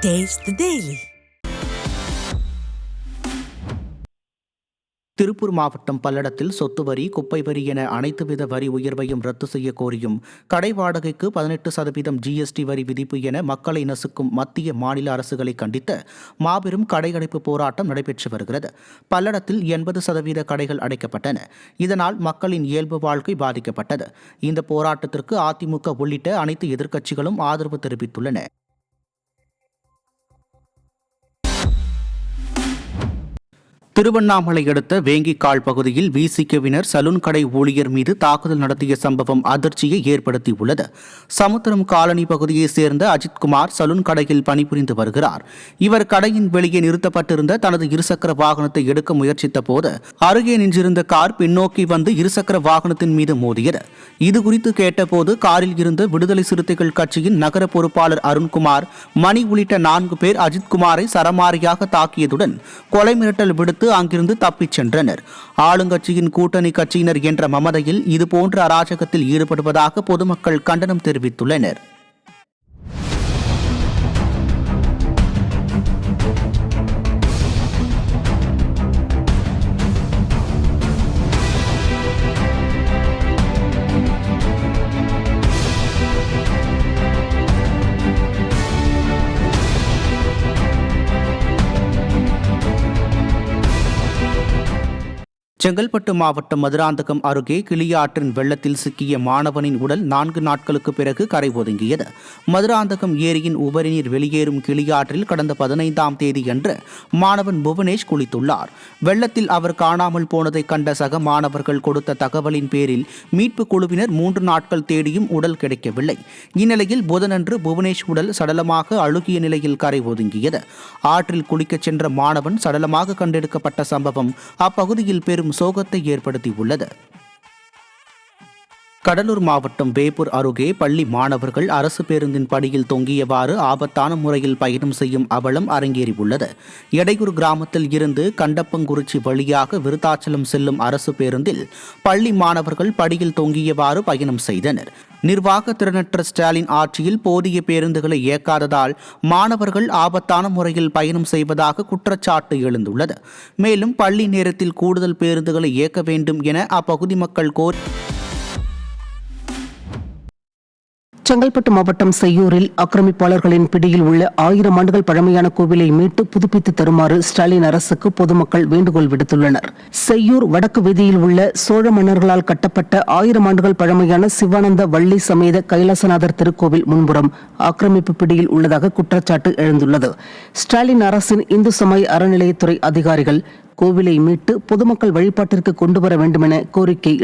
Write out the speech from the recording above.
Taste the Daily. Tiruppur மாவட்டம் பல்லடத்தில் சொத்து வரி, குப்பை வரி என அனைத்து வித வரி உயர்வையும் ரத்து செய்ய கோரியும் கடை வாடகைக்கு 18% ஜிஎஸ்டி வரி விதிப்பு என மக்களை நசுக்கும் மத்திய மாநில அரசுகளை கண்டித்து மாபெரும் கடையடைப்பு போராட்டம் நடைபெற்று வருகிறது. பல்லடத்தில் 80% கடைகள் அடைக்கப்பட்டன. இதனால் மக்களின் இயல்பு வாழ்க்கை பாதிக்கப்பட்டது. இந்த போராட்டத்திற்கு அதிமுக உள்ளிட்ட அனைத்து எதிர்க்கட்சிகளும் ஆதரவு தெரிவித்துள்ளன. திருவண்ணாமலை அடுத்த வேங்கிக்கால் பகுதியில் விசிகவினர் சலூன் கடை ஊழியர் மீது தாக்குதல் நடத்திய சம்பவம் அதிர்ச்சியை ஏற்படுத்தியுள்ளது. சமுத்திரம் காலனி பகுதியைச் சேர்ந்த அஜித்குமார் சலூன் கடையில் பணிபுரிந்து வருகிறார். இவர் கடையின் வெளியே நிறுத்தப்பட்டிருந்த தனது இருசக்கர வாகனத்தை எடுக்க முயற்சித்த போது அருகே நின்றிருந்த கார் பின்னோக்கி வந்து இருசக்கர வாகனத்தின் மீது மோதியது. இதுகுறித்து கேட்டபோது காரில் இருந்த விடுதலை சிறுத்தைகள் கட்சியின் நகர பொறுப்பாளர் அருண்குமார், மணி உள்ளிட்ட 4 பேர் அஜித்குமாரை சரமாரியாக தாக்கியதுடன் கொலை மிரட்டல் விடுத்து அங்கிருந்து தப்பிச் சென்றனர். ஆளுங்கட்சியின் கூட்டணி கட்சியினர் என்ற மமதையில் இதுபோன்ற அராஜகத்தில் ஈடுபடுவதாக பொதுமக்கள் கண்டனம் தெரிவித்துள்ளனர். செங்கல்பட்டு மாவட்டம் மதுராந்தகம் அருகே கிளியாற்றின் வெள்ளத்தில் சிக்கிய மாணவனின் உடல் 4 நாட்களுக்கு பிறகு கரை ஒதுங்கியது. மதுராந்தகம் ஏரியின் உபரிநீர் வெளியேறும் கிளியாற்றில் கடந்த 15ஆம் தேதியன்று மாணவன் புவனேஷ் குளித்துள்ளார். வெள்ளத்தில் அவர் காணாமல் போனதை கண்ட சக மாணவர்கள் கொடுத்த தகவலின் பேரில் மீட்பு குழுவினர் 3 நாட்கள் தேடியும் உடல் கிடைக்கவில்லை. இந்நிலையில் புதனன்று புவனேஷ் உடல் சடலமாக அழுகிய நிலையில் கரை ஒதுங்கியது. ஆற்றில் குளிக்கச் சென்ற மாணவன் சடலமாக கண்டெடுக்கப்பட்ட சம்பவம் அப்பகுதியில் பெரும் சோகத்தை ஏற்படுத்தியுள்ளது. கடலூர் மாவட்டம் வேப்பூர் அருகே பள்ளி மாணவர்கள் அரசு பேருந்தின் படியில் தொங்கியவாறு ஆபத்தான முறையில் பயணம் செய்யும் அவலம் அரங்கேறியுள்ளது. எடையூர் கிராமத்தில் இருந்து கண்டப்பங்குறிச்சி வழியாக விருத்தாச்சலம் செல்லும் அரசு பேருந்தில் பள்ளி மாணவர்கள் படியில் தொங்கியவாறு பயணம் செய்தனர். நிர்வாக திறனற்ற ஸ்டாலின் ஆட்சியில் போதிய பேருந்துகளை இயக்காததால் மாணவர்கள் ஆபத்தான முறையில் பயணம் செய்வதாக குற்றச்சாட்டு எழுந்துள்ளது. மேலும் பள்ளி நேரத்தில் கூடுதல் பேருந்துகளை இயக்க வேண்டும் என அப்பகுதி மக்கள் செங்கல்பட்டு மாவட்டம் செய்யூரில் ஆக்கிரமிப்பாளர்களின் பிடியில் உள்ள 1000 ஆண்டுகள் பழமையான கோவிலை மீட்டு புதுப்பித்து தருமாறு ஸ்டாலின் அரசுக்கு பொதுமக்கள் வேண்டுகோள் விடுத்துள்ளனர். செய்யூர் வடக்கு வீதியில் உள்ள சோழ மன்னர்களால் கட்டப்பட்ட 1000 ஆண்டுகள் பழமையான சிவானந்த வள்ளி சமேத கைலாசநாதர் திருக்கோவில் முன்புறம் ஆக்கிரமிப்பு பிடியில் உள்ளதாக குற்றச்சாட்டு எழுந்துள்ளது. ஸ்டாலின் அரசின் இந்து சமய அறநிலையத்துறை அதிகாரிகள் கோவிலை மீட்டு பொதுமக்கள் வழிபாட்டிற்கு கொண்டுவர வேண்டுமென கோரிக்கை